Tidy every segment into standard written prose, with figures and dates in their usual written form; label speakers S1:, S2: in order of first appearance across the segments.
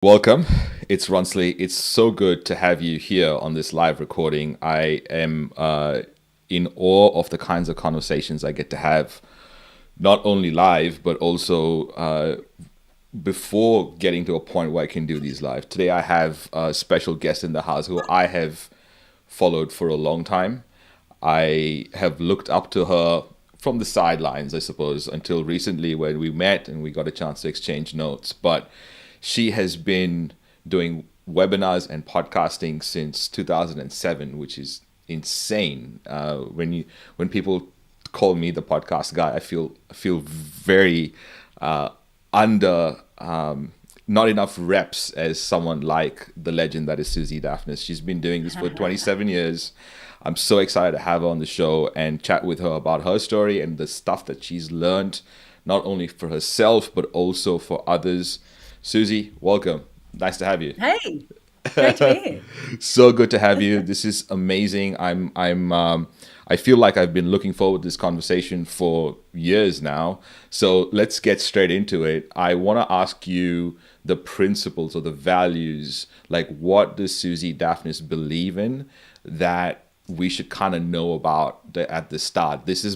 S1: Welcome. It's Ronsley. It's so good to have you here on this live recording. I am in awe of the kinds of conversations I get to have, not only live, but also before getting to a point where I can do these live. Today, I have a special guest in the house who I have followed for a long time. I have looked up to her from the sidelines, I suppose, until recently when we met and we got a chance to exchange notes. But she has been doing webinars and podcasting since 2007, which is insane. When people call me the podcast guy, I feel very under not enough reps as someone like the legend that is Suzi Dafnis. She's been doing this for 27 years. I'm so excited to have her on the show and chat with her about her story and the stuff that she's learned, not only for herself, but also for others. Suzi, welcome. Nice to have you.
S2: Hey, great to be here.
S1: So good to have you. This is amazing. I feel like I've been looking forward to this conversation for years now. So let's get straight into it. I want to ask you the principles or the values, like what does Suzi Dafnis believe in that we should kind of know about at the start. These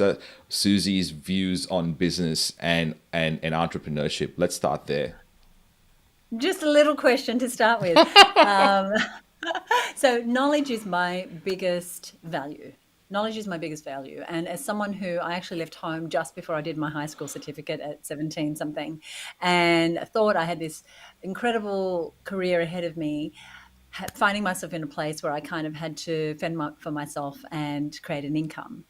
S1: are Suzi's views on business and entrepreneurship. Let's start there.
S2: Just a little question to start with. Um, so, knowledge is my biggest value. Knowledge is my biggest value. And as someone who I actually left home just before I did my high school certificate at 17 something and thought I had this incredible career ahead of me, finding myself in a place where I kind of had to for myself and create an income.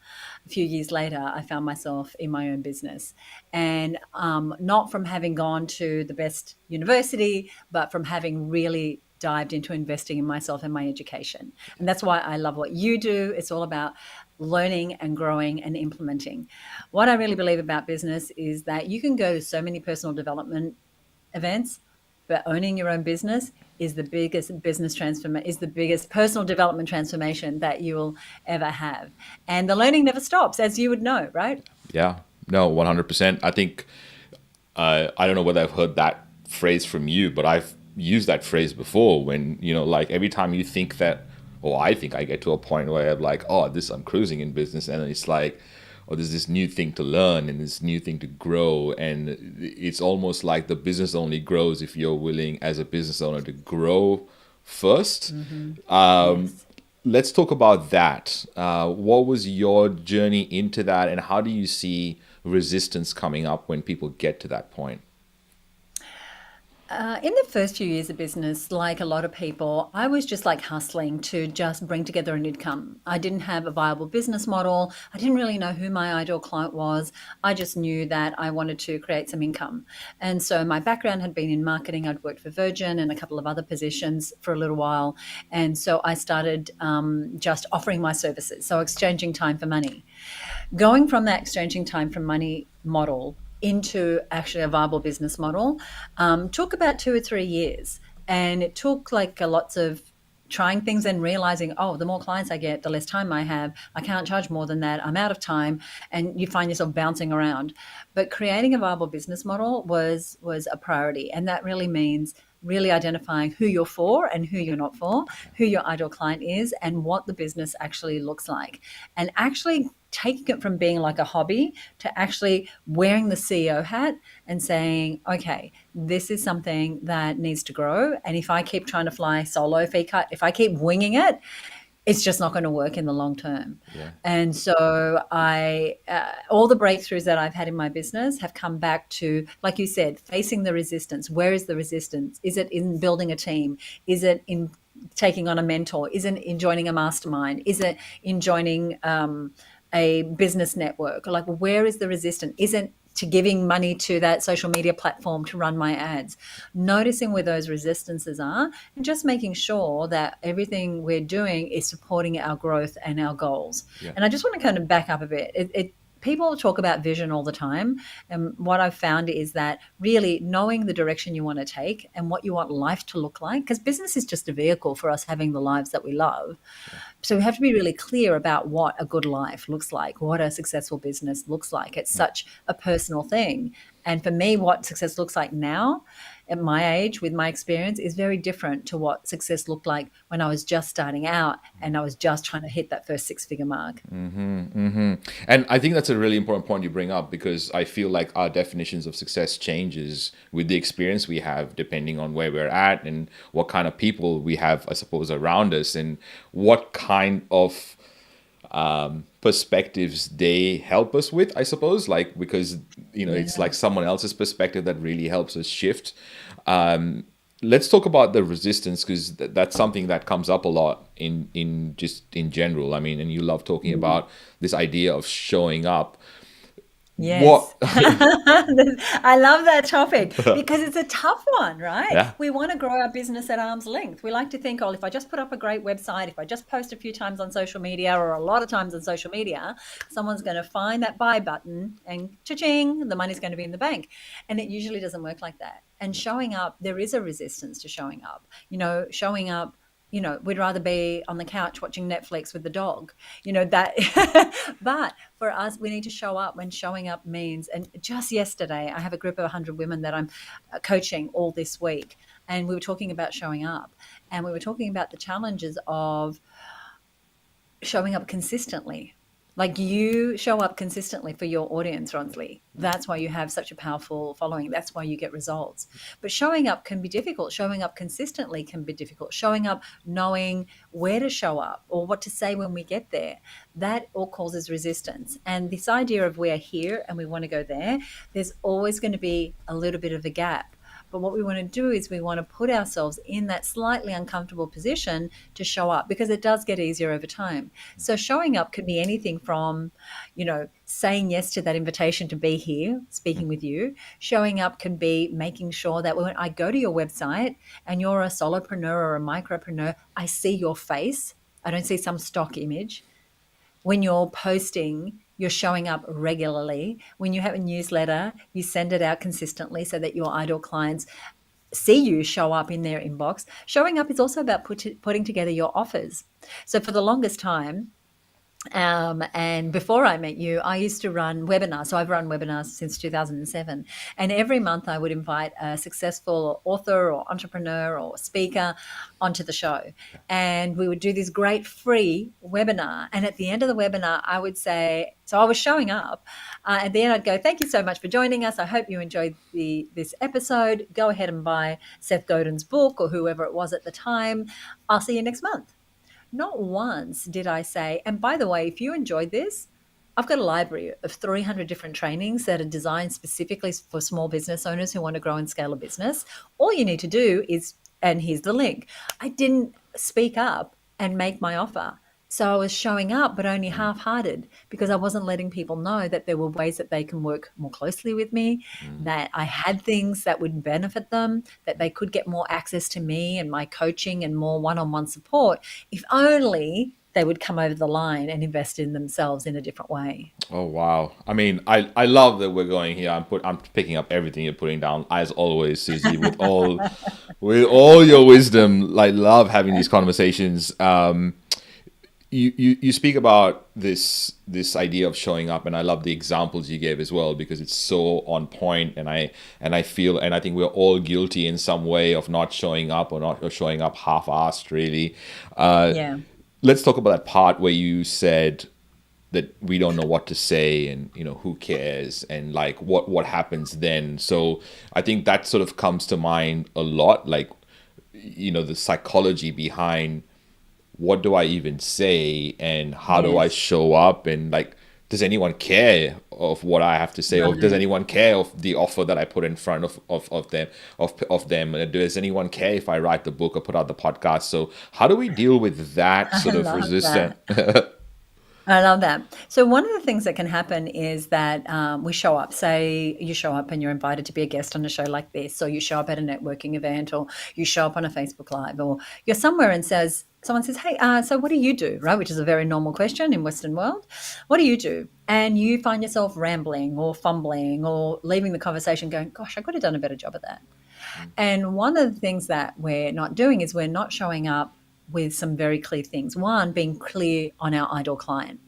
S2: A few years later, I found myself in my own business, and not from having gone to the best university, but from having really dived into investing in myself and my education. And that's why I love what you do. It's all about learning and growing and implementing. What I really believe about business is that you can go to so many personal development events, but owning your own business is the biggest is the biggest personal development transformation that you will ever have. And the learning never stops, as you would know, right?
S1: Yeah, no, 100%. I think I don't know whether I've heard that phrase from you, but I've used that phrase before when, like every time you think that, or I think I get to a point where I'm like, oh, I'm cruising in business. And it's like, oh, there's this new thing to learn and this new thing to grow. And it's almost like the business only grows if you're willing as a business owner to grow first.
S2: Yes.
S1: Let's talk about that. What was your journey into that, and how do you see resistance coming up when people get to that point?
S2: In the first few years of business, like a lot of people, I was just like hustling to just bring together an income. I didn't have a viable business model. I didn't really know who my ideal client was. I just knew that I wanted to create some income. And so my background had been in marketing. I'd worked for Virgin and a couple of other positions for a little while. And so I started just offering my services. So exchanging time for money. Going from that exchanging time for money model into actually a viable business model took about 2 or 3 years. And it took like a lots of trying things and realizing, oh, the more clients I get, the less time I have. I can't charge more than that. I'm out of time. And you find yourself bouncing around. But creating a viable business model was a priority. And that really means really identifying who you're for and who you're not for, who your ideal client is, and what the business actually looks like. And actually taking it from being like a hobby to actually wearing the CEO hat and saying, okay, this is something that needs to grow. And if I keep trying to fly solo, if I keep winging it, it's just not going to work in the long term.
S1: Yeah.
S2: And so all the breakthroughs that I've had in my business have come back to, like you said, facing the resistance. Where is the resistance? Is it in building a team? Is it in taking on a mentor? Is it in joining a mastermind? Is it in joining a business network? Like, where is the resistance? Is it to giving money to that social media platform to run my ads? Noticing where those resistances are and just making sure that everything we're doing is supporting our growth and our goals.
S1: Yeah.
S2: And I just want to kind of back up a bit. People talk about vision all the time. And what I've found is that really knowing the direction you want to take and what you want life to look like, because business is just a vehicle for us having the lives that we love. So we have to be really clear about what a good life looks like, what a successful business looks like. It's such a personal thing. And for me, what success looks like now at my age with my experience is very different to what success looked like when I was just starting out and I was just trying to hit that first six-figure mark.
S1: And I think that's a really important point you bring up, because I feel like our definitions of success changes with the experience we have, depending on where we're at and what kind of people we have, I suppose, around us, and what kind of perspectives they help us with, I suppose, like, because it's
S2: Yeah.
S1: like someone else's perspective that really helps us shift. Let's talk about the resistance, because that's something that comes up a lot in just in general. I mean, and you love talking
S2: Mm.
S1: about this idea of showing up. What?
S2: Yes. I love that topic because it's a tough one, right?
S1: Yeah.
S2: We want to grow our business at arm's length. We like to think, oh, if I just put up a great website, if I just post a few times on social media or a lot of times on social media, someone's going to find that buy button and cha-ching, the money's going to be in the bank. And it usually doesn't work like that. And showing up, there is a resistance to showing up. Showing up, we'd rather be on the couch watching Netflix with the dog, that. But for us, we need to show up when showing up means, and just yesterday, I have a group of 100 women that I'm coaching all this week. And we were talking about showing up, and we were talking about the challenges of showing up consistently. Like you show up consistently for your audience, Ronsley. That's why you have such a powerful following. That's why you get results. But showing up can be difficult. Showing up consistently can be difficult. Showing up knowing where to show up or what to say when we get there, that all causes resistance. And this idea of we're here and we want to go there, there's always going to be a little bit of a gap. But what we want to do is we want to put ourselves in that slightly uncomfortable position to show up, because it does get easier over time. So showing up could be anything from, saying yes to that invitation to be here speaking with you. Showing up can be making sure that when I go to your website and you're a solopreneur or a micropreneur, I see your face. I don't see some stock image. When you're posting, you're showing up regularly. When you have a newsletter, you send it out consistently so that your ideal clients see you show up in their inbox. Showing up is also about putting together your offers. So for the longest time, and before I met you, I used to run webinars. So I've run webinars since 2007. And every month I would invite a successful author or entrepreneur or speaker onto the show. And we would do this great free webinar. And at the end of the webinar, I would say, so I was showing up. At the end, I'd go, thank you so much for joining us. I hope you enjoyed this episode. Go ahead and buy Seth Godin's book or whoever it was at the time. I'll see you next month. Not once did I say, and by the way, if you enjoyed this, I've got a library of 300 different trainings that are designed specifically for small business owners who want to grow and scale a business. All you need to do is, and here's the link. I didn't speak up and make my offer. So I was showing up, but only half-hearted, because I wasn't letting people know that there were ways that they can work more closely with me, that I had things that would benefit them, that they could get more access to me and my coaching and more one-on-one support, if only they would come over the line and invest in themselves in a different way.
S1: Oh wow! I mean, I love that we're going here. I'm picking up everything you're putting down, as always, Susie, with all your wisdom. Like, love having these conversations. You speak about this idea of showing up, and I love the examples you gave as well, because it's so on point. And I feel, and I think we're all guilty in some way of not showing up, or showing up half-assed, really.
S2: Yeah.
S1: Let's talk about that part where you said that we don't know what to say, and who cares, and like what happens then. So I think that sort of comes to mind a lot, like the psychology behind what do I even say, and how do I
S2: Yes.
S1: show up, and like, does anyone care of what I have to say, or does
S2: Right.
S1: anyone care of the offer that I put in front of them? Does anyone care if I write the book or put out the podcast? So how do we deal with that
S2: I
S1: sort of
S2: love
S1: resistance?
S2: that. I love that. So one of the things that can happen is that we show up. Say you show up and you're invited to be a guest on a show like this, or you show up at a networking event, or you show up on a Facebook Live, or you're somewhere and someone says, "Hey, so what do you do?" Right, which is a very normal question in Western world. What do you do? And you find yourself rambling or fumbling or leaving the conversation going, "Gosh, I could have done a better job of that." And one of the things that we're not doing is we're not showing up with some very clear things. One, being clear on our ideal client.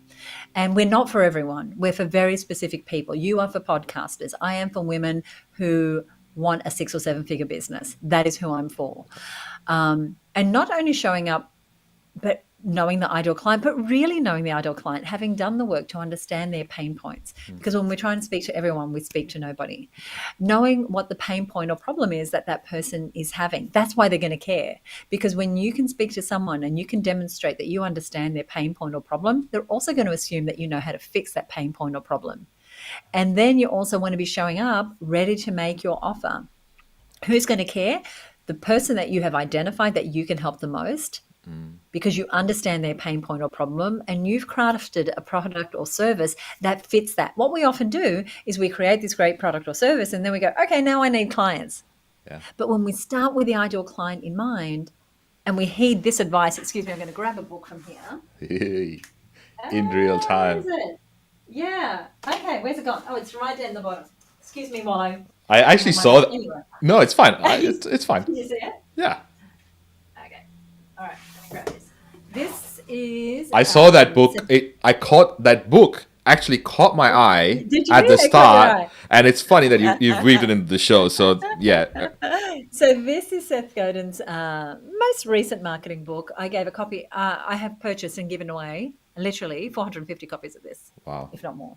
S2: And we're not for everyone. We're for very specific people. You are for podcasters. I am for women who want a 6 or 7 figure business. That is who I'm for. And not only showing up, but knowing the ideal client, but really knowing the ideal client, having done the work to understand their pain points. Because when we're trying to speak to everyone, we speak to nobody. Knowing what the pain point or problem is that that person is having, that's why they're going to care. Because when you can speak to someone and you can demonstrate that you understand their pain point or problem, they're also going to assume that you know how to fix that pain point or problem. And then you also want to be showing up ready to make your offer. Who's going to care? The person that you have identified that you can help the most, because you understand their pain point or problem and you've crafted a product or service that fits that. What we often do is we create this great product or service and then we go, okay, now I need clients.
S1: Yeah.
S2: But when we start with the ideal client in mind and we heed this advice, excuse me, I'm going to grab a book from here.
S1: In real
S2: Where is
S1: time.
S2: it? Yeah. Okay, where's it gone? Oh, it's right down the bottom. Excuse me while I
S1: I actually
S2: on my
S1: saw
S2: phone.
S1: that.
S2: Anyway.
S1: No, it's fine.
S2: Can
S1: It's fine.
S2: you see it?
S1: Yeah.
S2: Okay. All right. Let me grab this. This is.
S1: I saw that book. I caught that book. Actually, caught my eye
S2: Did you?
S1: at the
S2: It caught your
S1: start,
S2: eye.
S1: and it's funny that you've weaved it into the show. So yeah,
S2: So this is Seth Godin's most recent marketing book. I gave a copy. I have purchased and given away literally 450 copies of this,
S1: wow.
S2: if not more.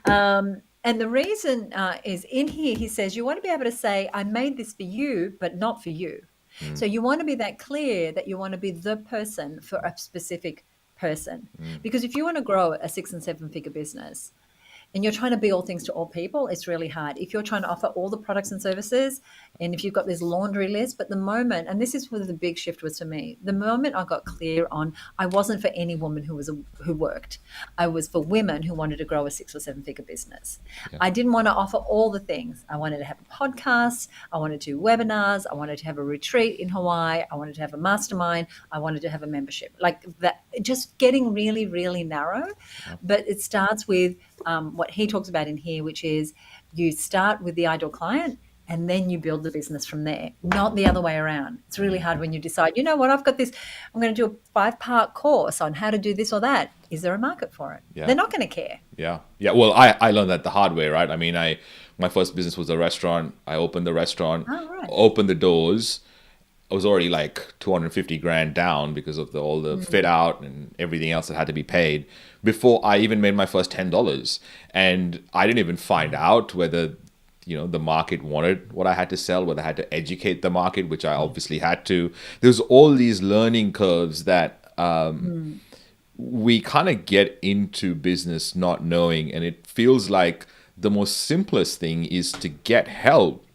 S2: And the reason is in here, he says, you want to be able to say, I made this for you, but not for you. So you want to be that clear that you want to be the person for a specific person. Because if you want to grow a 6 and 7 figure business and you're trying to be all things to all people, it's really hard. If you're trying to offer all the products and services, and if you've got this laundry list, but the moment, and this is where the big shift was for me, the moment I got clear on, I wasn't for any woman who worked. I was for women who wanted to grow a 6 or 7 figure business.
S1: Yeah.
S2: I didn't want to offer all the things. I wanted to have a podcast. I wanted to do webinars. I wanted to have a retreat in Hawaii. I wanted to have a mastermind. I wanted to have a membership. Like that, just getting really, really narrow. But it starts with what he talks about in here, which is you start with the ideal client and then you build the business from there, not the other way around. It's really hard when you decide, you know what, I've got this, I'm going to do a 5-part course on how to do this or that. Is there a market for it?
S1: Yeah.
S2: They're not going to care.
S1: Yeah. Well, I learned that the hard way, right? I mean, my first business was a restaurant. I opened the restaurant,
S2: Oh, right.
S1: opened the doors. I was already like 250 grand down because of all the fit out and everything else that had to be paid before I even made my first $10. And I didn't even find out whether, the market wanted what I had to sell, whether I had to educate the market, which I obviously had to. There's all these learning curves that we kind of get into business not knowing. And it feels like the most simplest thing is to get help.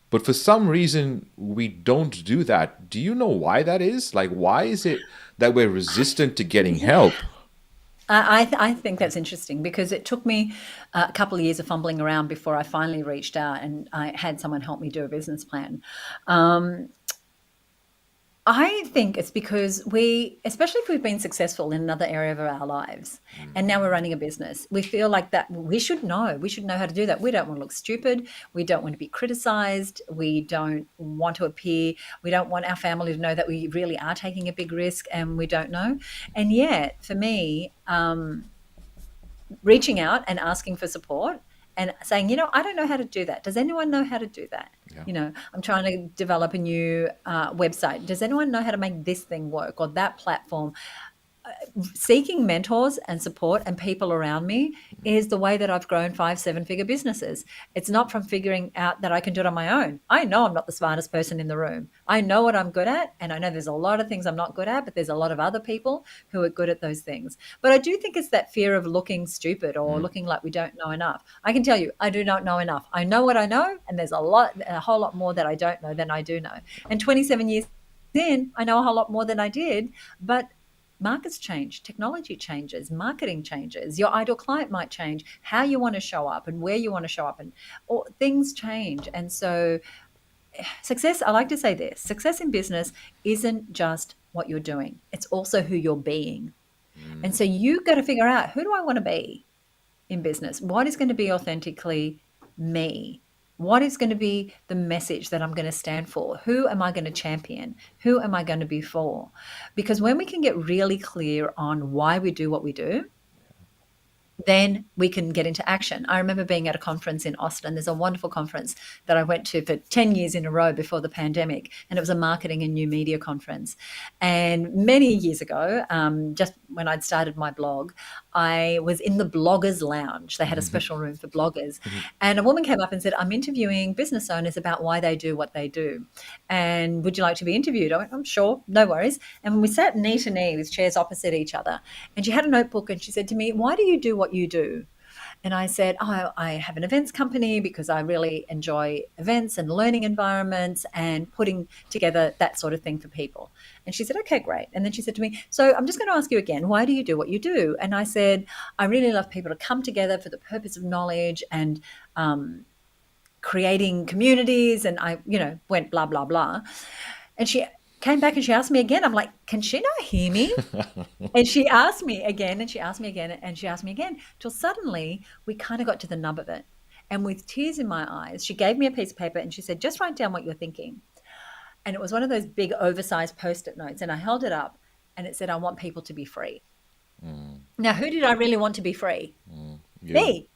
S1: But for some reason, we don't do that. Do you know why that is? Like, why is it that we're resistant to getting help?
S2: I think that's interesting because it took me a couple of years of fumbling around before I finally reached out and I had someone help me do a business plan. I think it's because especially if we've been successful in another area of our lives and now we're running a business, we feel like that we should know how to do that. We don't want to look stupid. We don't want to be criticized. We don't want to appear. We don't want our family to know that we really are taking a big risk and we don't know. And yet for me, reaching out and asking for support and saying, I don't know how to do that. Does anyone know how to do that?
S1: Yeah.
S2: I'm trying to develop a new website. Does anyone know how to make this thing work or that platform? Seeking mentors and support and people around me is the way that I've grown 5-7 figure businesses. It's not from figuring out that I can do it on my own. I know I'm not the smartest person in the room. I know what I'm good at, and I know there's a lot of things I'm not good at, but there's a lot of other people who are good at those things. But I do think it's that fear of looking stupid or looking like we don't know enough. I can tell you, I do not know enough. I know what I know, and there's a whole lot more that I don't know than I do know. And 27 years in, I know a whole lot more than I did, but markets change, technology changes, marketing changes, your ideal client might change, how you want to show up and where you want to show up, and things change. And so success, I like to say this, success in business isn't just what you're doing, it's also who you're being. And so you've got to figure out, who do I want to be in business? What is going to be authentically me? What is going to be the message that I'm going to stand for? Who am I going to champion? Who am I going to be for? Because when we can get really clear on why we do what we do, then we can get into action. I remember being at a conference in Austin. There's a wonderful conference that I went to for 10 years in a row before the pandemic, and it was a marketing and new media conference. And many years ago, just when I'd started my blog, I was in the bloggers lounge. They had a special room for bloggers. And a woman came up and said, I'm interviewing business owners about why they do what they do. And would you like to be interviewed? I went, I'm sure, no worries. And we sat knee to knee with chairs opposite each other. And she had a notebook and she said to me, why do you do what you do? And I said, oh, I have an events company because I really enjoy events and learning environments and putting together that sort of thing for people. And she said, okay, great. And then she said to me, so I'm just going to ask you again, why do you do what you do? And I said, I really love people to come together for the purpose of knowledge and creating communities. And I, went blah, blah, blah. And she came back and she asked me again. I'm like, can she not hear me? And she asked me again, and she asked me again, and she asked me again, till suddenly we kind of got to the nub of it. And with tears in my eyes, she gave me a piece of paper and she said, just write down what you're thinking. And it was one of those big oversized post-it notes. And I held it up and it said, I want people to be free. Now, who did I really want to be free?
S1: You.
S2: Me.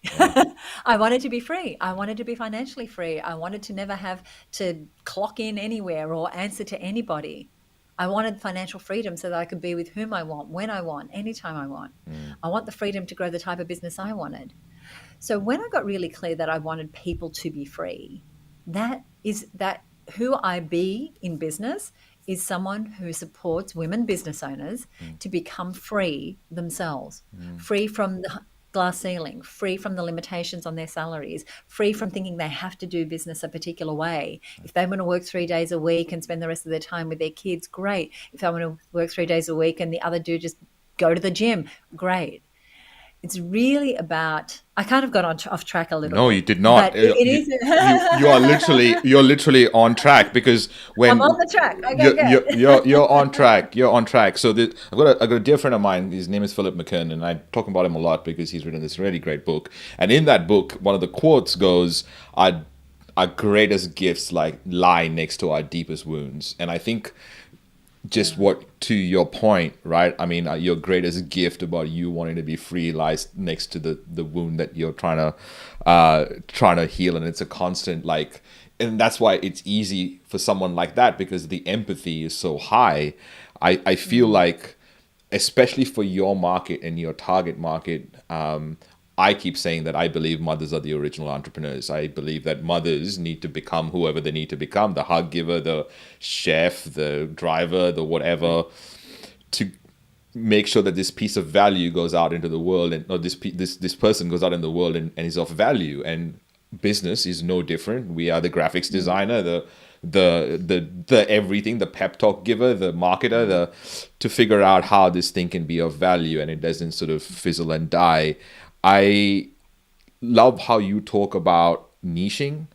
S2: I wanted to be free. I wanted to be financially free. I wanted to never have to clock in anywhere or answer to anybody. I wanted financial freedom so that I could be with whom I want, when I want, anytime I want. I want the freedom to grow the type of business I wanted. So when I got really clear that I wanted people to be free, that who I be in business is someone who supports women business owners to become free themselves, free from the glass ceiling, free from the limitations on their salaries, free from thinking they have to do business a particular way. If they want to work 3 days a week and spend the rest of their time with their kids, great. If they want to work 3 days a week and the other do just go to the gym, great. It's really about, I kind of got off track a little
S1: No,
S2: bit,
S1: you did not.
S2: but it is.
S1: You're literally on track because
S2: I'm on
S1: when
S2: the track. Okay, good.
S1: you're on track. You're on track. So I've got a dear friend of mine. His name is Philip McKern, and I talk about him a lot because he's written this really great book. And in that book, one of the quotes goes, "Our greatest gifts lie next to our deepest wounds." And I think just what to your point, right? I mean, your greatest gift about you wanting to be free lies next to the wound that you're trying to heal, and it's a constant and that's why it's easy for someone like that because the empathy is so high. I feel like, especially for your market and your target market, I keep saying that I believe mothers are the original entrepreneurs. I believe that mothers need to become whoever they need to become, the hug giver, the chef, the driver, the whatever, to make sure that this piece of value goes out into the world, and or this person goes out in the world and is of value. And business is no different. We are the graphics designer, the everything, the pep talk giver, the marketer, to figure out how this thing can be of value and it doesn't sort of fizzle and die. I love how you talk about niching.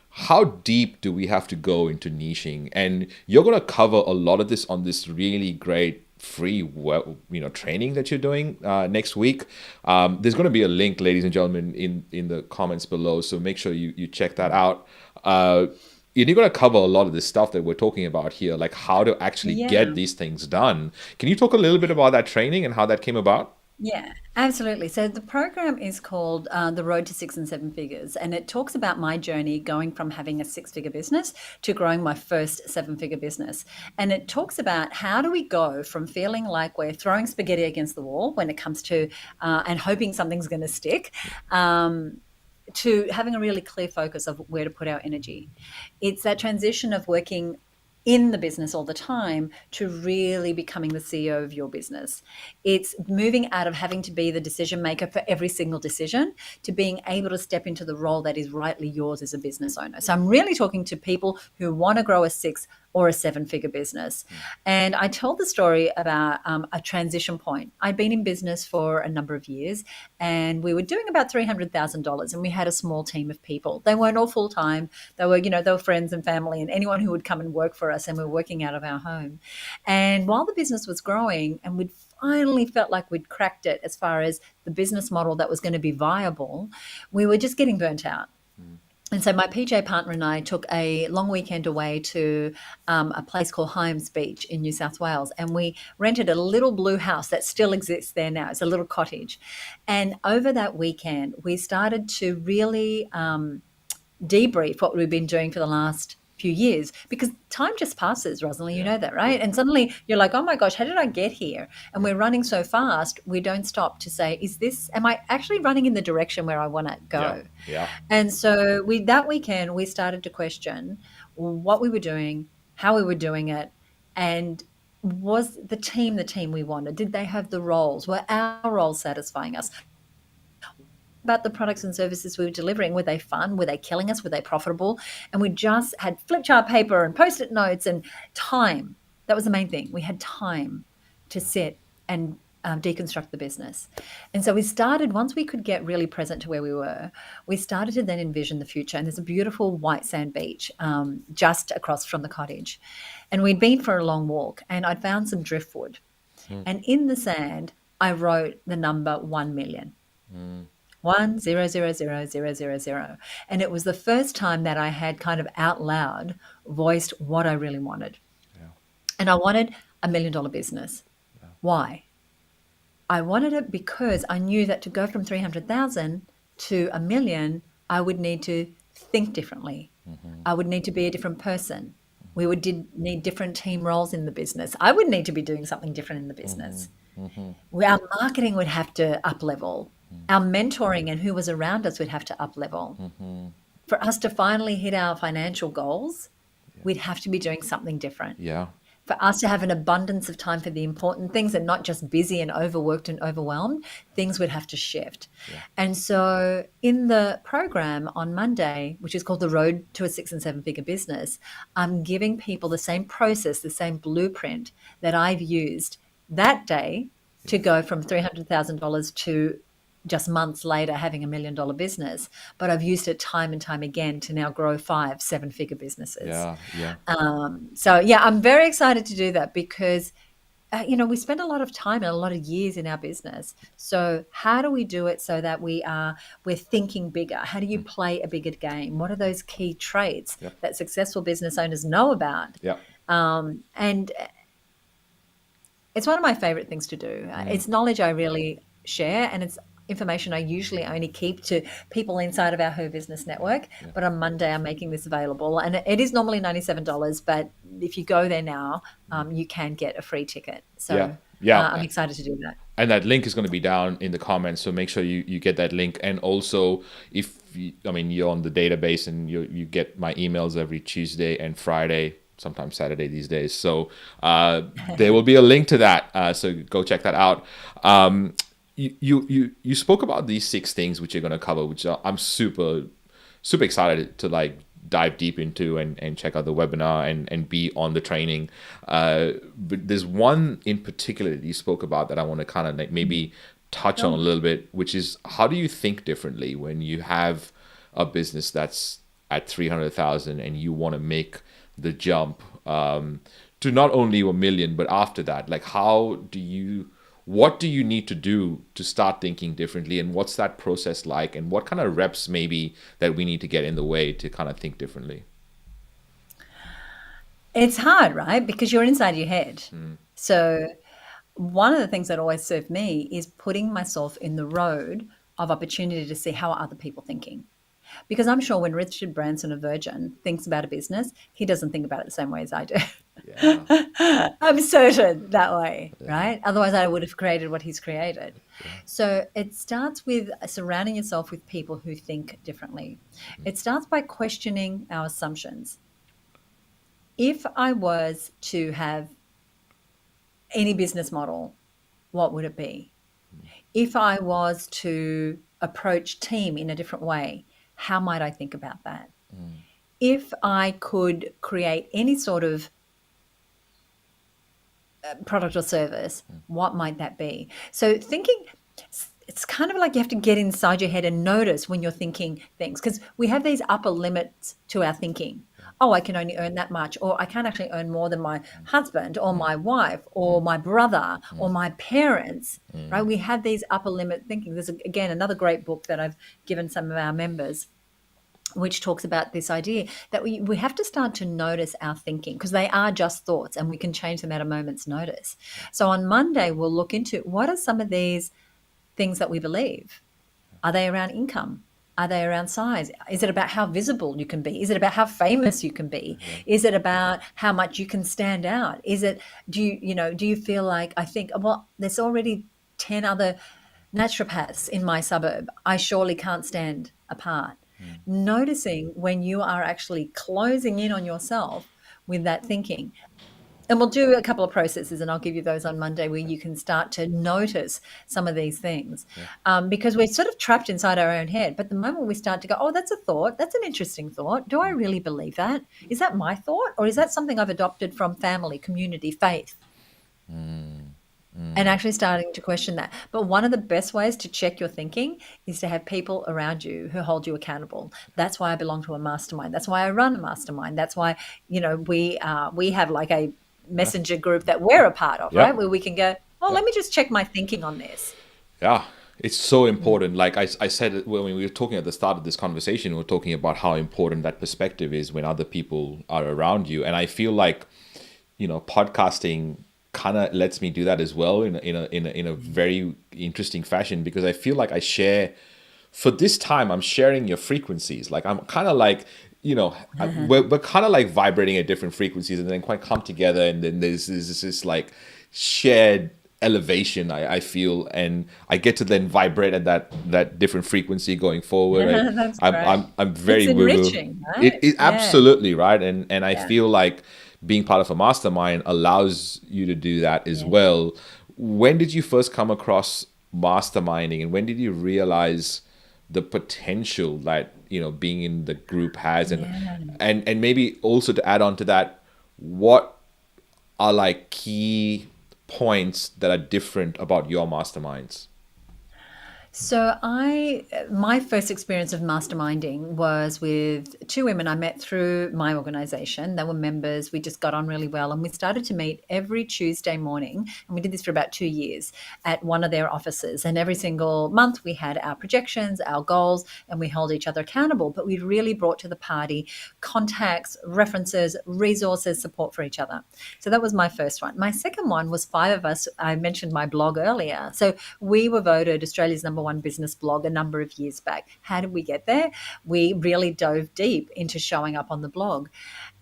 S1: How deep do we have to go into niching? And you're going to cover a lot of this on this really great free training that you're doing next week. There's going to be a link, ladies and gentlemen, in the comments below, so make sure you check that out. You're going to cover a lot of this stuff that we're talking about here, like how to actually get
S2: Yeah.
S1: these things done. Can you talk a little bit about that training and how that came about?
S2: Yeah, absolutely. So the program is called The Road to Six and Seven Figures, and it talks about my journey going from having a six-figure business to growing my first seven-figure business. And it talks about how do we go from feeling like we're throwing spaghetti against the wall when it comes to and hoping something's going to stick. To having a really clear focus of where to put our energy. It's that transition of working in the business all the time to really becoming the CEO of your business. It's moving out of having to be the decision maker for every single decision to being able to step into the role that is rightly yours as a business owner. So I'm really talking to people who want to grow a six or a seven-figure business. And I told the story about a transition point. I'd been in business for a number of years and we were doing about $300,000 and we had a small team of people. They weren't all full-time. They were friends and family and anyone who would come and work for us, and we were working out of our home. And while the business was growing and we'd finally felt like we'd cracked it as far as the business model that was going to be viable, we were just getting burnt out. And so my PJ partner and I took a long weekend away to a place called Hyams Beach in New South Wales, and we rented a little blue house that still exists there now. It's a little cottage, and over that weekend, we started to really debrief what we've been doing for the last few years because time just passes, Rosalind, you
S1: Yeah.
S2: know that, right?
S1: Yeah.
S2: And suddenly you're like, oh my gosh, how did I get here? And we're running so fast, we don't stop to say, am I actually running in the direction where I want to
S1: Yeah.
S2: go?
S1: Yeah.
S2: And so that weekend we started to question what we were doing, how we were doing it, and was the team we wanted? Did they have the roles? Were our roles satisfying us? About the products and services we were delivering? Were they fun? Were they killing us? Were they profitable? And we just had flip chart paper and post-it notes and time. That was the main thing. We had time to sit and deconstruct the business. And so we started, once we could get really present to where we started to then envision the future. And there's a beautiful white sand beach just across from the cottage. And we'd been for a long walk and I'd found some driftwood.
S1: Mm.
S2: And in the sand, I wrote the number 1 million.
S1: Mm.
S2: 1 0 0 0 0 0 0. And it was the first time that I had kind of out loud voiced what I really wanted.
S1: Yeah.
S2: And I wanted $1 million business.
S1: Yeah.
S2: Why? I wanted it because I knew that to go from 300,000 to a million, I would need to think differently.
S1: Mm-hmm.
S2: I would need to be a different person. Need different team roles in the business. I would need to be doing something different in the business.
S1: Mm-hmm. Mm-hmm.
S2: Our marketing would have to up level. Our mentoring and who was around us would have to up level.
S1: Mm-hmm.
S2: For us to finally hit our financial goals,
S1: Yeah.
S2: we'd have to be doing something different.
S1: Yeah.
S2: For us to have an abundance of time for the important things and not just busy and overworked and overwhelmed, things would have to shift.
S1: Yeah.
S2: And so in the program on Monday, which is called The Road to a 6 and 7 Figure Business, I'm giving people the same process, the same blueprint that I've used that day to go from $300,000 to just months later having $1 million business, but I've used it time and time again to now grow 5 7-figure businesses.
S1: Yeah. Yeah.
S2: So yeah, I'm very excited to do that because we spend a lot of time and a lot of years in our business. So how do we do it so that we're thinking bigger? How do you play a bigger game? What are those key traits
S1: Yep.
S2: that successful business owners know about?
S1: Yeah.
S2: And it's one of my favorite things to do. It's knowledge I really share, and it's information I usually only keep to people inside of our Her Business network.
S1: Yeah.
S2: But on Monday, I'm making this available. And it is normally $97, but if you go there now, you can get a free ticket. So
S1: Yeah. Yeah.
S2: I'm excited to do that.
S1: And that link is going to be down in the comments, so make sure you get that link. And also, you're on the database and you get my emails every Tuesday and Friday, sometimes Saturday these days. So there will be a link to that. So go check that out. You spoke about these 6 things which you're going to cover, which I'm super excited to like dive deep into and check out the webinar and be on the training. But there's one in particular that you spoke about that I want to kind of like maybe touch on a little bit, which is how do you think differently when you have a business that's at 300,000 and you want to make the jump to not only a million, but after that, like what do you need to do to start thinking differently, and what's that process like, and what kind of reps maybe that we need to get in the way to kind of think differently?
S2: It's hard, right? Because you're inside your head. So one of the things that always served me is putting myself in the road of opportunity to see how are other people thinking. Because I'm sure when Richard Branson of Virgin thinks about a business, he doesn't think about it the same way as I do.
S1: Yeah.
S2: I'm certain that way, right? Otherwise, I would have created what he's created.
S1: Yeah.
S2: So it starts with surrounding yourself with people who think differently. It starts by questioning our assumptions. If I was to have any business model, what would it be? If I was to approach team in a different way, how might I think about that? If I could create any sort of product or service, what might that be? So thinking, it's kind of like you have to get inside your head and notice when you're thinking things, because we have these upper limits to our thinking. Oh, I can only earn that much, or I can't actually earn more than my husband or my wife or my brother or my parents, right? We have these upper limit thinking. There's, again, another great book that I've given some of our members, which talks about this idea that we have to start to notice our thinking, because they are just thoughts and we can change them at a moment's notice. So on Monday, we'll look into what are some of these things that we believe. Are they around income? Are they around size? Is it about how visible you can be? Is it about how famous you can be?
S1: Yeah.
S2: Is it about how much you can stand out? Is it, do you feel like, I think, well, there's already 10 other naturopaths in my suburb. I surely can't stand apart.
S1: Mm.
S2: Noticing when you are actually closing in on yourself with that thinking. And we'll do a couple of processes, and I'll give you those on Monday, where you can start to notice some of these things,
S1: Yeah.
S2: because we're sort of trapped inside our own head. But the moment we start to go, oh, that's a thought, that's an interesting thought. Do I really believe that? Is that my thought, or is that something I've adopted from family, community, faith?
S1: Mm.
S2: And
S1: Mm.
S2: actually starting to question that. But one of the best ways to check your thinking is to have people around you who hold you accountable. That's why I belong to a mastermind. That's why I run a mastermind. That's why, we have like a
S1: Yeah.
S2: messenger group that we're a part of, right?
S1: Yep.
S2: Where we can go, oh,
S1: Yep.
S2: let me just check my thinking on this.
S1: Yeah, it's so
S2: Mm.
S1: important. Like I said it when we were talking at the start of this conversation, we were talking about how important that perspective is when other people are around you. And I feel like, podcasting kind of lets me do that as well in a very interesting fashion, because I feel like I share for this time, I'm sharing your frequencies. Like I'm kind of like, we're kind of like vibrating at different frequencies, and then quite come together, and then there's this like shared elevation. I feel, and I get to then vibrate at that different frequency going forward.
S2: That's great.
S1: I'm
S2: It's
S1: very woo woo.
S2: enriching,
S1: It
S2: right?
S1: is
S2: Yeah.
S1: absolutely right, and I
S2: Yeah.
S1: feel like being part of a mastermind allows you to do that as
S2: Yeah.
S1: well. When did you first come across masterminding, and when did you realize the potential that being in the group has, and
S2: Yeah.
S1: and maybe also to add on to that, what are like key points that are different about your masterminds?
S2: So my first experience of masterminding was with two women I met through my organization. They were members. We just got on really well, and we started to meet every Tuesday morning. And we did this for about 2 years at one of their offices. And every single month we had our projections, our goals, and we held each other accountable. But we really brought to the party contacts, references, resources, support for each other. So that was my first one. My second one was five of us. I mentioned my blog earlier. So we were voted Australia's #1 business blog a number of years back. How did we get there? We really dove deep into showing up on the blog.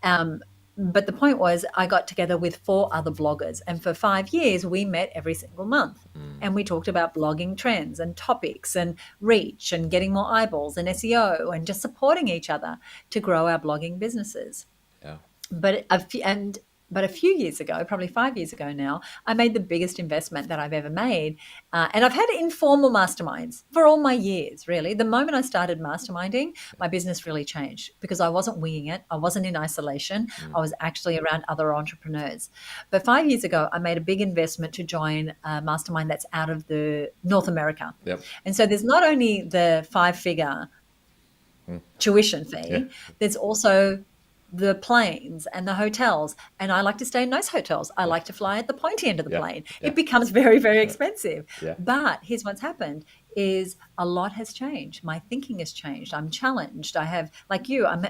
S2: Um, but the point was, I got together with four other bloggers, and for 5 years, we met every single month.
S1: Mm,
S2: And we talked about blogging trends and topics and reach and getting more eyeballs and SEO and just supporting each other to grow our blogging businesses.
S1: yeah.
S2: But a few years ago, probably 5 years ago now, I made the biggest investment that I've ever made. And I've had informal masterminds for all my years, really. The moment I started masterminding, my business really changed, because I wasn't winging it. I wasn't in isolation.
S1: Mm,
S2: I was actually around other entrepreneurs. But 5 years ago, I made a big investment to join a mastermind that's out of the North America.
S1: yep.
S2: And so there's not only the 5-figure
S1: Mm,
S2: tuition
S1: yeah.
S2: fee, there's also the planes and the hotels. And I like to stay in nice hotels. I
S1: Yeah.
S2: like to fly at the pointy end of the
S1: Yeah.
S2: plane.
S1: Yeah.
S2: It becomes very, very expensive.
S1: Yeah.
S2: But here's what's happened is a lot has changed. My thinking has changed. I'm challenged. I have, like you, I'm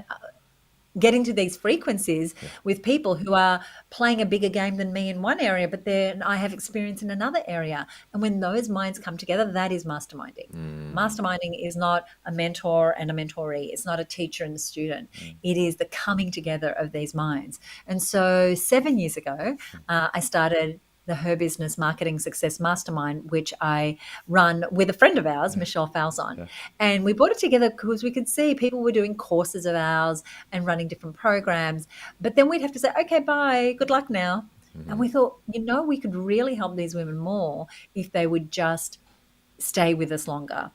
S2: getting to these frequencies
S1: Yeah.
S2: with people who are playing a bigger game than me in one area, but then I have experience in another area. And when those minds come together, that is masterminding.
S1: Mm,
S2: Masterminding is not a mentor and a mentoree. It's not a teacher and a student.
S1: mm,
S2: It is the coming together of these minds. And so 7 years ago, I started the Her Business Marketing Success Mastermind, which I run with a friend of ours, Michelle Falzon.
S1: yeah.
S2: And we brought it together because we could see people were doing courses of ours and running different programs. But then we'd have to say, okay, bye, good luck now. And
S1: Mhm.
S2: we thought, we could really help these women more if they would just stay with us longer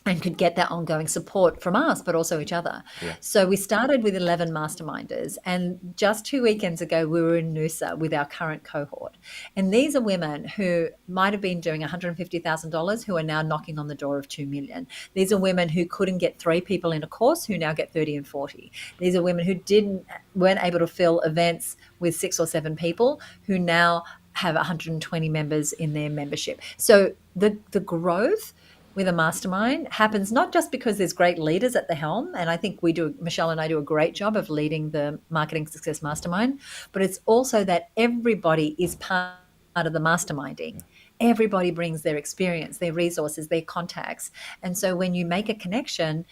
S2: and could get that ongoing support from us, but also each other.
S1: Yeah.
S2: So we started with 11 masterminders, and just 2 weekends ago, we were in Noosa with our current cohort. And these are women who might have been doing $150,000 who are now knocking on the door of 2 million. These are women who couldn't get 3 people in a course who now get 30 and 40. These are women who weren't able to fill events with 6 or 7 people who now have 120 members in their membership. So the growth with a mastermind happens not just because there's great leaders at the helm, and I think Michelle and I do a great job of leading the Marketing Success Mastermind, but it's also that everybody is part of the masterminding. Everybody brings their experience, their resources, their contacts. And so when you make a connection,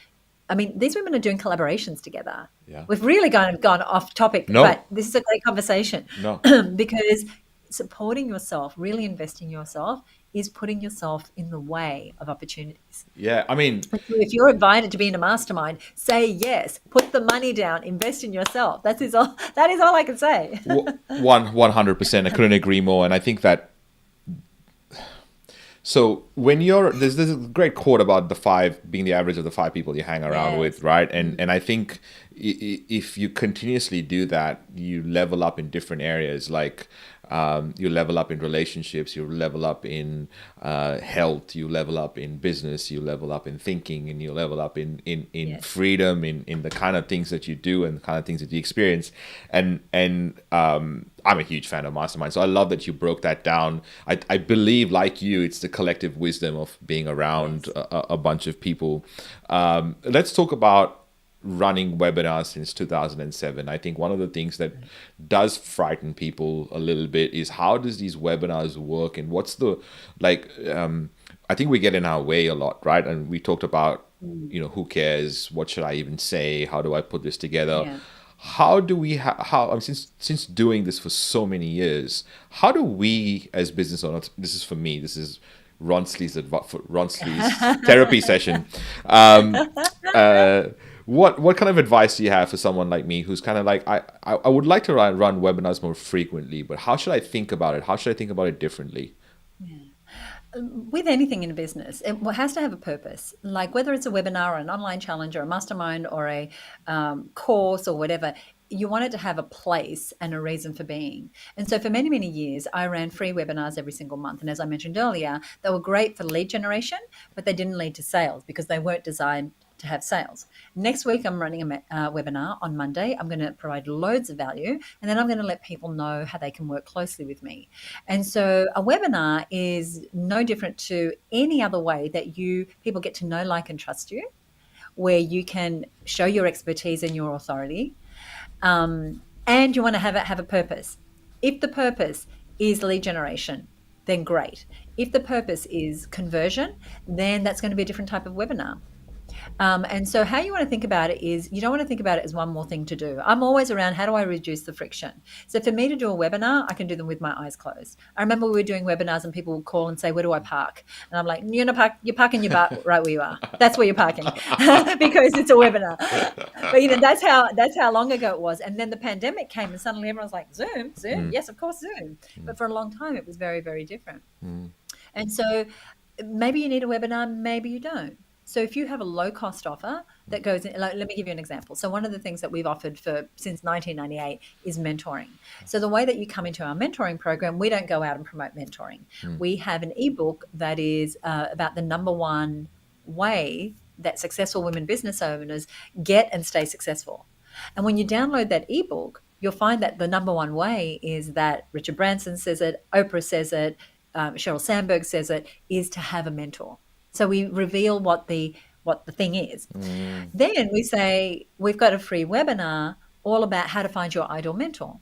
S2: I mean, these women are doing collaborations together.
S1: Yeah.
S2: We've really gone off topic,
S1: No.
S2: but this is a great conversation.
S1: No.
S2: Because supporting yourself, really investing in yourself, is putting yourself in the way of opportunities.
S1: Yeah, I mean,
S2: If you're invited to be in a mastermind, say yes, put the money down, invest in yourself. That is all I can say.
S1: 100%. I couldn't agree more. And I think that, so when there's a great quote about the five being the average of the five people you hang around with, right? And I think if you continuously do that, you level up in different areas. Like you level up in relationships, you level up in health, you level up in business, you level up in thinking, and you level up in freedom, in the kind of things that you do and the kind of things that you experience. And I'm a huge fan of Mastermind, so I love that you broke that down. I believe, like you, it's the collective wisdom of being around a bunch of people. Let's talk about running webinars since 2007. I think one of the things that does frighten people a little bit is how does these webinars work, and what's the I think we get in our way a lot, right? And we talked about who cares, what should I even say, how do I put this together? How do we since doing this for so many years, how do we as business owners, this is for me, this is Ronsley's therapy session, what kind of advice do you have for someone like me who's kind of like, I would like to run webinars more frequently, but how should I think about it? How should I think about it differently?
S2: With anything in a business, it has to have a purpose. Like whether it's a webinar or an online challenge or a mastermind or a course or whatever, you want it to have a place and a reason for being. And so for many, many years, I ran free webinars every single month. And as I mentioned earlier, they were great for lead generation, but they didn't lead to sales because they weren't designed to have sales. Next week, I'm running a webinar on Monday. I'm going to provide loads of value, and then I'm going to let people know how they can work closely with me. And so a webinar is no different to any other way that people get to know, like, and trust you, where you can show your expertise and your authority. And you want to have a purpose. If the purpose is lead generation, then great. If the purpose is conversion, then that's going to be a different type of webinar. And so how you want to think about it is you don't want to think about it as one more thing to do. I'm always around, how do I reduce the friction? So for me to do a webinar, I can do them with my eyes closed. I remember we were doing webinars and people would call and say, where do I park? And I'm like, you're parking your butt right where you are. That's where you're parking because it's a webinar. But that's how long ago it was. And then the pandemic came and suddenly everyone's like, Zoom, yes, of course, Zoom. But for a long time, it was very, very different. And so maybe you need a webinar, maybe you don't. So if you have a low-cost offer that goes in, like, let me give you an example. So one of the things that we've offered since 1998 is mentoring. So the way that you come into our mentoring program, we don't go out and promote mentoring. We have an ebook that is about the number one way that successful women business owners get and stay successful. And when you download that ebook, you'll find that the number one way is that Richard Branson says it, Oprah says it, Sheryl Sandberg says it, is to have a mentor. So we reveal what the thing is. Then we say, we've got a free webinar all about how to find your ideal mentor.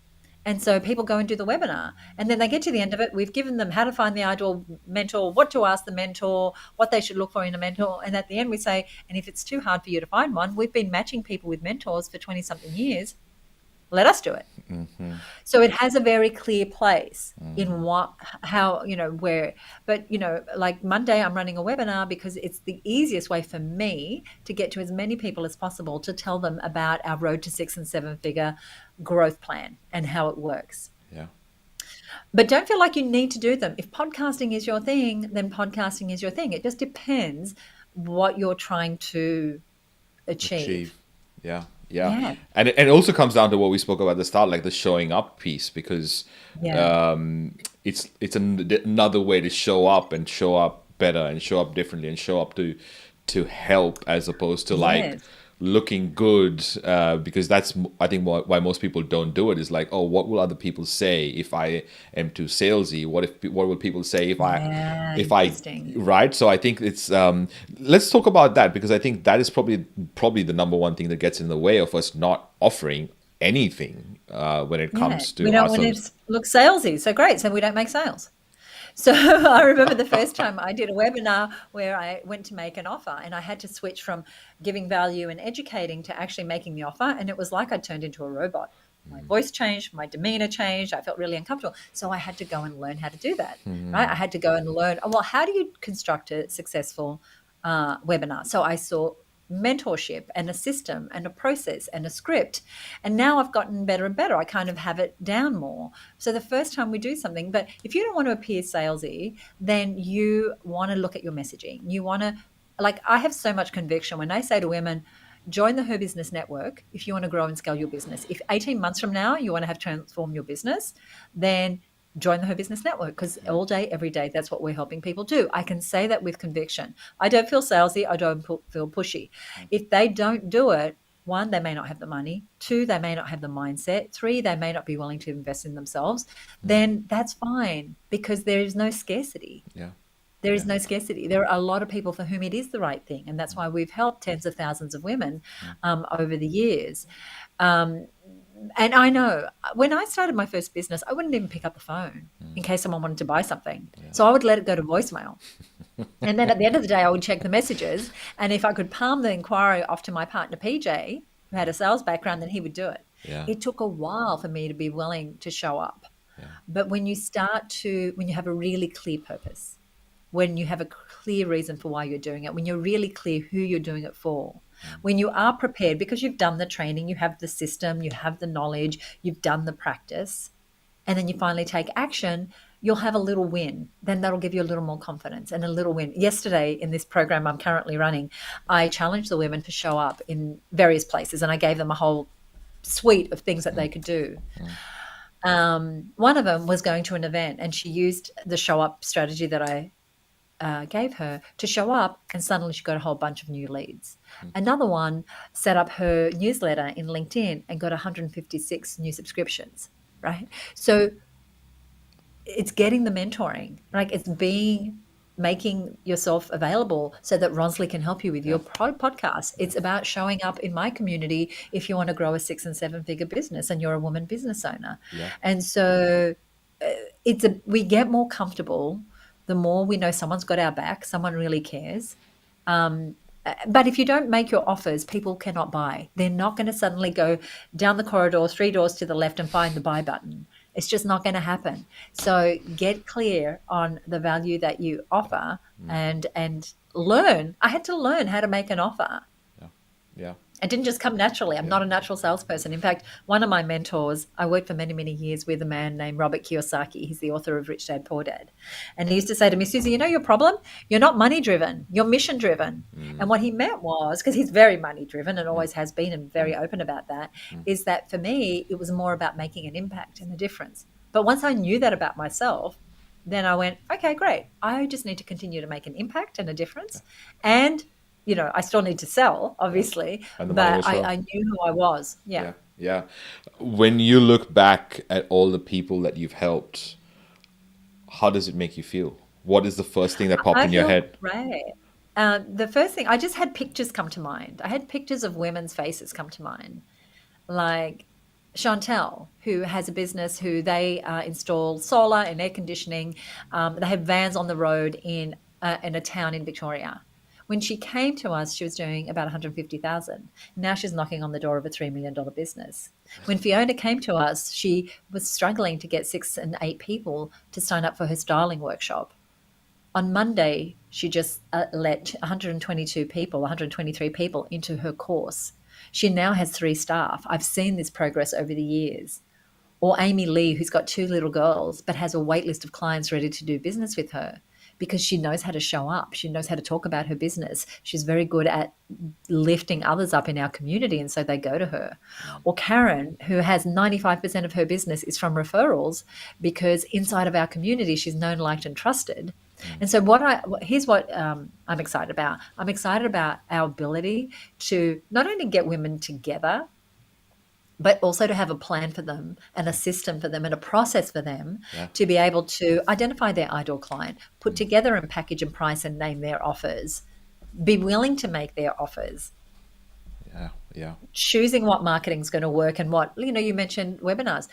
S2: And so people go and do the webinar. And then they get to the end of it. We've given them how to find the ideal mentor, what to ask the mentor, what they should look for in a mentor. And at the end we say, and if it's too hard for you to find one, we've been matching people with mentors for 20-something years. Let us do it. So it has a very clear place in where, but like Monday, I'm running a webinar because it's the easiest way for me to get to as many people as possible to tell them about our road to 6 and 7 figure growth plan and how it works.
S1: Yeah.
S2: But don't feel like you need to do them. If podcasting is your thing, then podcasting is your thing. It just depends what you're trying to achieve.
S1: Yeah. And it also comes down to what we spoke about at the start, like the showing up piece, because it's another way to show up and show up better and show up differently and show up to help, as opposed to like looking good, because that's, I think, why most people don't do it, is like, oh, what will other people say if I am too salesy? What will people say
S2: Yeah,
S1: if I
S2: interesting.
S1: right? So I think it's, let's talk about that, because I think that is probably the number one thing that gets in the way of us not offering anything, when it
S2: Yeah,
S1: comes
S2: we
S1: to
S2: don't
S1: our
S2: want
S1: service.
S2: to look salesy. So great. So we don't make sales. So I remember the first time I did a webinar where I went to make an offer and I had to switch from giving value and educating to actually making the offer. And it was like I turned into a robot. My voice changed, my demeanor changed. I felt really uncomfortable. So I had to go and learn how to do that, right? I had to go and learn, well, how do you construct a successful webinar? So I saw mentorship and a system and a process and a script. And now I've gotten better and better. I kind of have it down more. So the first time we do something, but if you don't want to appear salesy, then you want to look at your messaging. You want to, like, I have so much conviction when I say to women, join the Her Business Network if you want to grow and scale your business. If 18 months from now you want to have transformed your business, then join the Her Business Network, because all day, every day, that's what we're helping people do. I can say that with conviction. I don't feel salesy. I don't feel pushy. If they don't do it, one, they may not have the money. Two, they may not have the mindset. Three, they may not be willing to invest in themselves. Then that's fine, because there is no scarcity.
S1: Yeah,
S2: There is
S1: yeah,
S2: no scarcity. There are a lot of people for whom it is the right thing. And that's why we've helped tens of thousands of women over the years. Um, and I know when I started my first business, I wouldn't even pick up the phone in case someone wanted to buy something. So I would let it go to voicemail. And then at the end of the day, I would check the messages. And if I could palm the inquiry off to my partner, PJ, who had a sales background, then he would do it.
S1: yeah,
S2: It took a while for me to be willing to show up.
S1: yeah,
S2: But when you have a really clear purpose, when you have a clear reason for why you're doing it, when you're really clear who you're doing it for, when you are prepared because you've done the training, you have the system, you have the knowledge, you've done the practice, and then you finally take action, you'll have a little win. Then that'll give you a little more confidence and a little win. Yesterday, in this program I'm currently running, I challenged the women to show up in various places and I gave them a whole suite of things that they could do. One of them was going to an event and she used the show up strategy that I gave her to show up, and suddenly she got a whole bunch of new leads. Another one set up her newsletter in LinkedIn and got 156 new subscriptions, right? So it's getting the mentoring, like it's making yourself available so that Ronsley can help you with your podcast. It's about showing up in my community if you want to grow a 6 and 7 figure business and you're a woman business owner.
S1: yeah,
S2: And so we get more comfortable the more we know someone's got our back, someone really cares. But if you don't make your offers, people cannot buy. They're not going to suddenly go down the corridor, 3 doors to the left, and find the buy button. It's just not going to happen. So get clear on the value that you offer and learn. I had to learn how to make an offer.
S1: yeah, yeah,
S2: It didn't just come naturally. I'm
S1: yeah.
S2: not a natural salesperson. In fact, one of my mentors, I worked for many, many years with a man named Robert Kiyosaki. He's the author of Rich Dad, Poor Dad. And he used to say to me, Suzi, you know your problem? You're not money driven. You're mission driven. And what he meant was, because he's very money driven and always has been and very open about that, is that for me, it was more about making an impact and a difference. But once I knew that about myself, then I went, okay, great. I just need to continue to make an impact and a difference. And I still need to sell, obviously,
S1: And the money will
S2: but
S1: show.
S2: I knew who I was. Yeah.
S1: Yeah, yeah. When you look back at all the people that you've helped, how does it make you feel? What is the first thing that popped
S2: I
S1: in your
S2: feel
S1: head?
S2: great. The first thing, I just had pictures come to mind. I had pictures of women's faces come to mind, like Chantel, who has a business who they install solar and air conditioning. They have vans on the road in a town in Victoria. When she came to us, she was doing about 150,000. Now she's knocking on the door of a $3 million business. When Fiona came to us, she was struggling to get 6 and 8 people to sign up for her styling workshop. On Monday, she just let 122 people, 123 people into her course. She now has 3 staff. I've seen this progress over the years. Or Amy Lee, who's got 2 little girls, but has a wait list of clients ready to do business with her. because she knows how to show up. She knows how to talk about her business. She's very good at lifting others up in our community, and so they go to her. Or Karen, who has 95% of her business is from referrals, because inside of our community she's known, liked, and trusted. And so here's what I'm excited about. I'm excited about our ability to not only get women together, but also to have a plan for them and a system for them and a process for them
S1: Yeah.
S2: to be able to identify their ideal client, put together and package and price and name their offers, be willing to make their offers,
S1: Yeah. Yeah.
S2: choosing what marketing is going to work and what, you mentioned webinars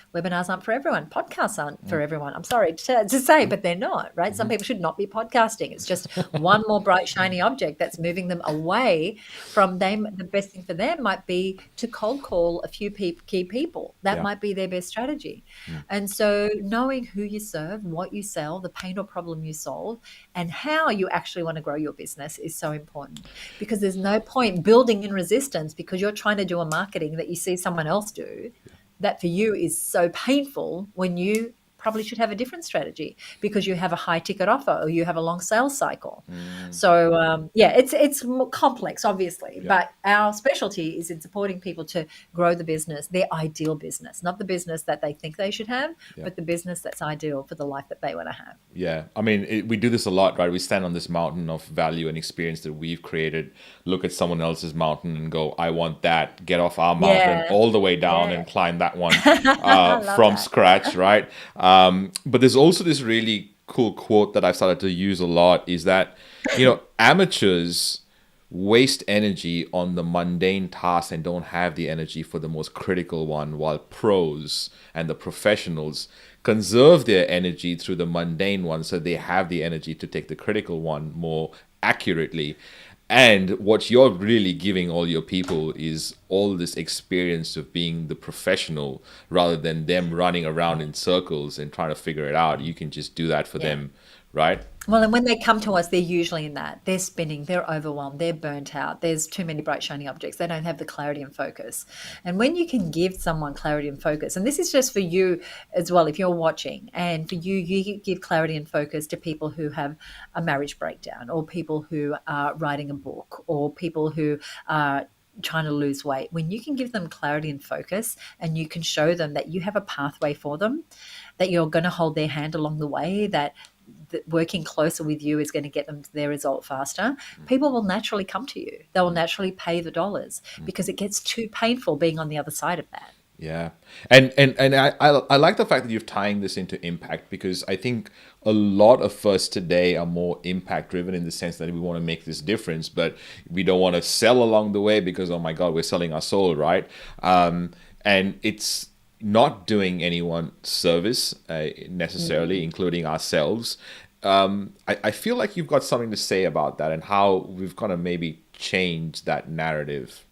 S2: aren't for everyone, podcasts aren't for everyone. I'm sorry to say, but they're not, right? Some people should not be podcasting. It's just one more bright shiny object that's moving them away from them. The best thing for them might be to cold call a few key people. That
S1: Yeah.
S2: might be their best strategy. And so knowing who you serve, what you sell, the pain or problem you solve, and how you actually want to grow your business is so important, because there's no point building in resistance because you're trying to do a marketing that you see someone else do, that for you is so painful, when you probably should have a different strategy because you have a high ticket offer or you have a long sales cycle. So it's more complex, obviously, but our specialty is in supporting people to grow the business, their ideal business, not the business that they think they should have, but the business that's ideal for the life that they want to have.
S1: Yeah, I mean, we do this a lot, right? We stand on this mountain of value and experience that we've created, look at someone else's mountain and go, I want that, get off our mountain all the way down and climb that one from scratch, right? But there's also this really cool quote that I've started to use a lot, is that, amateurs waste energy on the mundane tasks and don't have the energy for the most critical one, while pros and the professionals conserve their energy through the mundane one, so they have the energy to take the critical one more accurately. And what you're really giving all your people is all this experience of being the professional, rather than them running around in circles and trying to figure it out. You can just do that for them, right?
S2: Well, and when they come to us, they're usually in that. They're spinning, they're overwhelmed, they're burnt out. There's too many bright, shiny objects. They don't have the clarity and focus. And when you can give someone clarity and focus, and this is just for you as well, if you're watching, and for you, you give clarity and focus to people who have a marriage breakdown, or people who are writing a book, or people who are trying to lose weight. When you can give them clarity and focus, and you can show them that you have a pathway for them, that you're going to hold their hand along the way, that working closer with you is going to get them to their result faster, people will naturally come to you. They will naturally pay the dollars, because it gets too painful being on the other side of that.
S1: Yeah. And I like the fact that you're tying this into impact, because I think a lot of us today are more impact driven, in the sense that we want to make this difference, but we don't want to sell along the way because, oh my God, we're selling our soul, right? And it's not doing anyone service necessarily, including ourselves. I feel like you've got something to say about that, and how we've got to maybe change that narrative.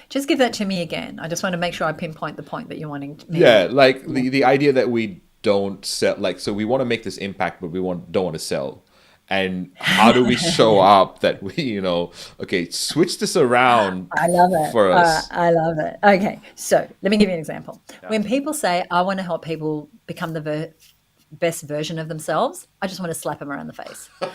S2: Just give that to me again. I just want to make sure I pinpoint the point that you're wanting to make.
S1: Yeah, like the idea that we don't sell, like, so we want to make this impact, but don't want to sell. And how do we show up that we, okay, switch this around
S2: I love it.
S1: for us?
S2: I love it. Okay, so let me give you an example. When people say, I want to help people become the best version of themselves, I just want to slap them around the face. And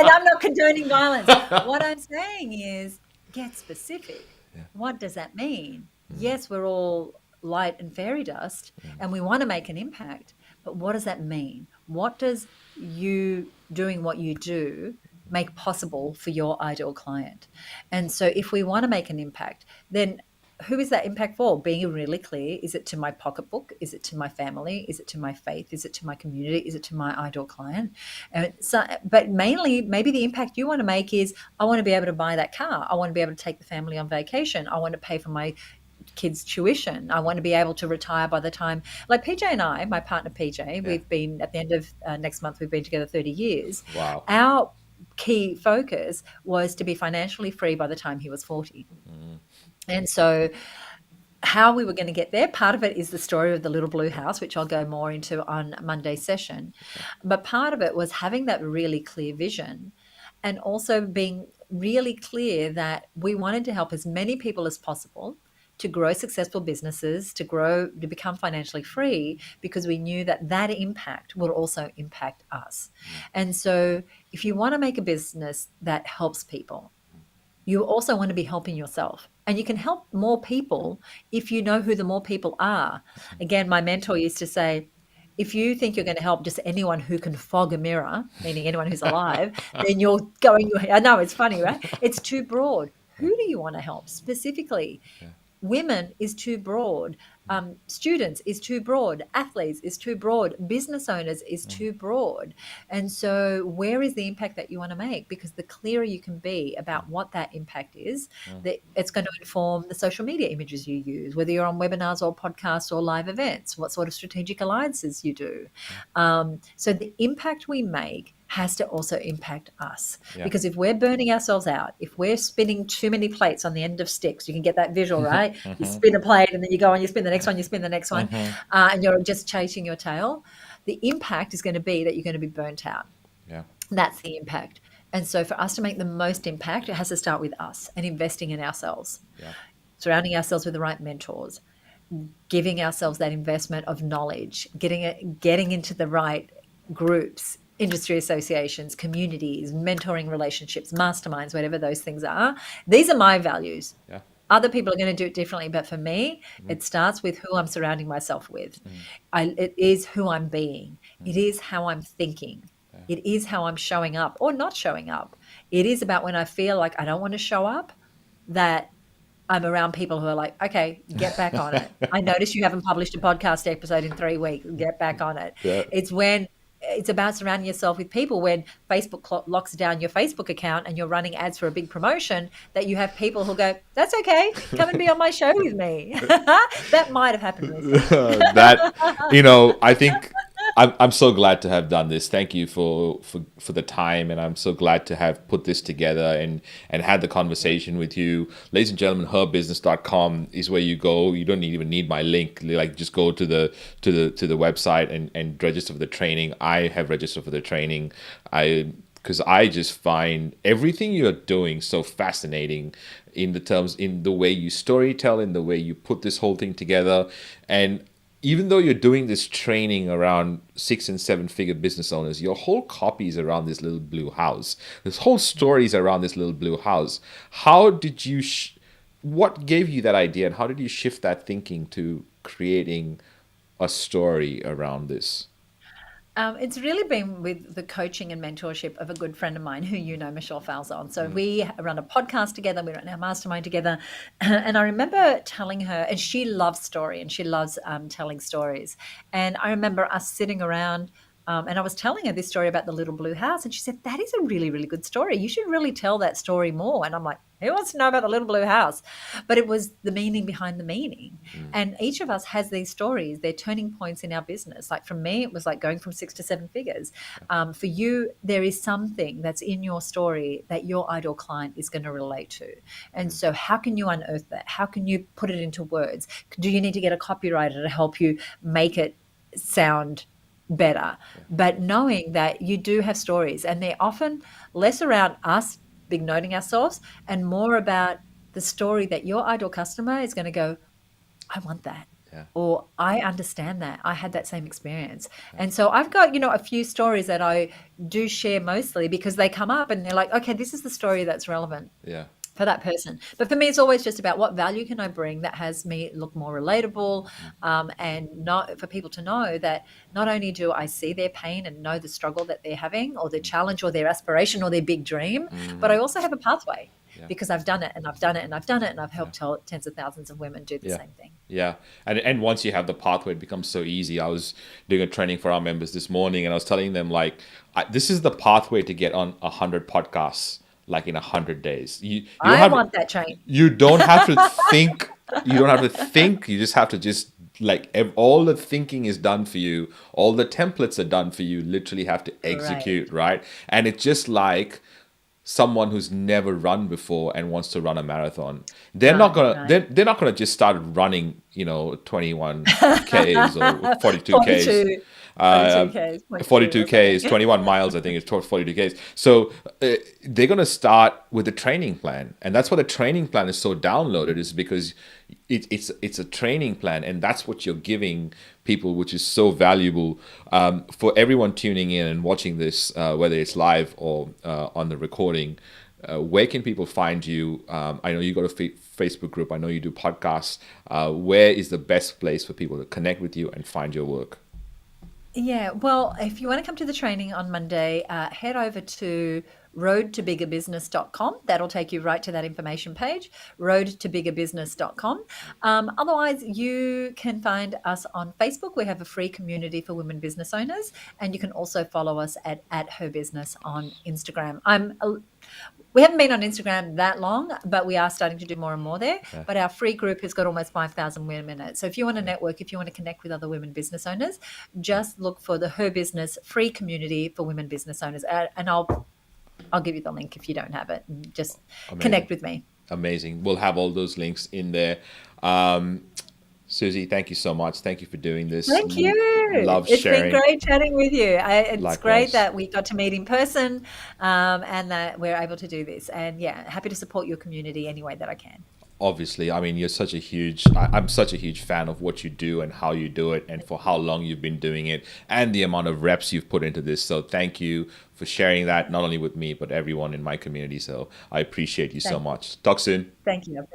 S2: I'm not condoning violence. What I'm saying is, get specific. What does that mean? Yes, we're all light and fairy dust, and we want to make an impact, but what does that mean? What does you doing what you do make possible for your ideal client? And so if we want to make an impact, then who is that impact for? Being really clear. Is it to my pocketbook? Is it to my family? Is it to my faith? Is it to my community? Is it to my ideal client? And so, but mainly, maybe the impact you want to make is, I want to be able to buy that car. I want to be able to take the family on vacation. I want to pay for my kids' tuition. I want to be able to retire by the time, like PJ and I, my partner PJ, we've been, at the end of next month, we've been together 30 years.
S1: Wow.
S2: Our key focus was to be financially free by the time he was 40. And so how we were going to get there, part of it is the story of the little blue house, which I'll go more into on Monday's session. But part of it was having that really clear vision, and also being really clear that we wanted to help as many people as possible to grow successful businesses, to become financially free, because we knew that that impact will also impact us. And so if you want to make a business that helps people, you also want to be helping yourself. And you can help more people if you know who the more people are. Again, my mentor used to say, if you think you're going to help just anyone who can fog a mirror, meaning anyone who's alive, then you're going, I know it's funny, right? It's too broad. Who do you want to help specifically? Women is too broad. Students is too broad. Athletes is too broad. Business owners is too broad. And so where is the impact that you want to make? Because the clearer you can be about what that impact is, that it's going to inform the social media images you use, whether you're on webinars or podcasts or live events, what sort of strategic alliances you do. So the impact we make has to also impact us. Because if we're burning ourselves out, if we're spinning too many plates on the end of sticks, you can get that visual, right? You spin a plate and then you go and you spin the next one, you spin the next one, and you're just chasing your tail. The impact is going to be that you're going to be burnt out. That's the impact. And so for us to make the most impact, it has to start with us and investing in ourselves, surrounding ourselves with the right mentors, giving ourselves that investment of knowledge, getting into the right groups, industry associations, communities, mentoring relationships, masterminds, whatever those things are. These are my values. Other people are going to do it differently, but for me, it starts with who I'm surrounding myself with. It is who I'm being. It is how I'm thinking. It is how I'm showing up or not showing up. It is about when I feel like I don't want to show up, that I'm around people who are like, okay, get back on it. I notice you haven't published a podcast episode in 3 weeks. Get back on it. It's about surrounding yourself with people. When Facebook locks down your Facebook account and you're running ads for a big promotion, that you have people who go, that's okay, come and be on my show with me. That might have happened recently.
S1: I think I'm so glad to have done this. Thank you for the time, and I'm so glad to have put this together and had the conversation with you. Ladies and gentlemen, herbusiness.com is where you go. You don't even need my link. Like, just go to the website and register for the training. I have registered for the training. Because I just find everything you're doing so fascinating in the way you storytell, in the way you put this whole thing together. And even though you're doing this training around 6 and 7 figure business owners, your whole copy is around this little blue house. This whole story is around this little blue house. How did you, what gave you that idea, and how did you shift that thinking to creating a story around this?
S2: It's really been with the coaching and mentorship of a good friend of mine who Michelle Falzon. So we run a podcast together, we run our mastermind together. And I remember telling her, and she loves story and she loves telling stories. And I remember us sitting around and I was telling her this story about the little blue house. And she said, that is a really, really good story. You should really tell that story more. And I'm like, who wants to know about the little blue house? But it was the meaning behind the meaning. And each of us has these stories. They're turning points in our business. Like for me, it was like going from 6 to 7 figures. For you, there is something that's in your story that your ideal client is going to relate to. And so how can you unearth that? How can you put it into words? Do you need to get a copywriter to help you make it sound better? But knowing that you do have stories, and they're often less around us big noting ourselves and more about the story that your ideal customer is going to go, I want that. Or I understand that. I had that same experience. And so I've got, a few stories that I do share mostly because they come up and they're like, okay, this is the story that's relevant. For that person. But for me, it's always just about what value can I bring that has me look more relatable, and not for people to know that not only do I see their pain and know the struggle that they're having or their challenge or their aspiration or their big dream, but I also have a pathway because I've done it and I've done it and I've done it and I've helped tens of thousands of women do the same thing.
S1: And once you have the pathway, it becomes so easy. I was doing a training for our members this morning and I was telling them, like, this is the pathway to get on 100 podcasts. Like in 100 days.
S2: I want that train.
S1: You don't have to think. You don't have to think. You just have to all the thinking is done for you. All the templates are done for you. Literally have to execute, right? And it's just like someone who's never run before and wants to run a marathon. They're not gonna just start running, 21 Ks or 42 Ks.
S2: 42K is 0.2 or
S1: 42K
S2: something.
S1: is 21 miles, I think it's 42Ks. So they're going to start with a training plan. And that's why the training plan is so downloaded, is because it's a training plan. And that's what you're giving people, which is so valuable. For everyone tuning in and watching this, whether it's live or on the recording, where can people find you? I know you got a Facebook group. I know you do podcasts. Where is the best place for people to connect with you and find your work?
S2: Yeah, well, if you want to come to the training on Monday, head over to roadtobiggerbusiness.com. That'll take you right to that information page, roadtobiggerbusiness.com. Otherwise, you can find us on Facebook. We have a free community for women business owners, and you can also follow us at Her Business on Instagram. We haven't been on Instagram that long, but we are starting to do more and more there.
S1: Yeah.
S2: But our free group has got almost 5,000 women in it. So if you want to network, if you want to connect with other women business owners, just look for the Her Business free community for women business owners. And I'll give you the link if you don't have it. And just
S1: Amazing.
S2: connect with me.
S1: Amazing. We'll have all those links in there. Um, Suzi, thank you so much. Thank you for doing this.
S2: Thank you.
S1: Love
S2: It's been
S1: sharing.
S2: great chatting with you. It's great
S1: Likewise.
S2: that we got to meet in person, and that we're able to do this. And yeah, happy to support your community any way that I can.
S1: Obviously, I mean, I'm such a huge fan of what you do and how you do it and for how long you've been doing it and the amount of reps you've put into this. So thank you for sharing that, not only with me, but everyone in my community. So I appreciate you so
S2: Thank,
S1: much. Talk soon.
S2: thank you.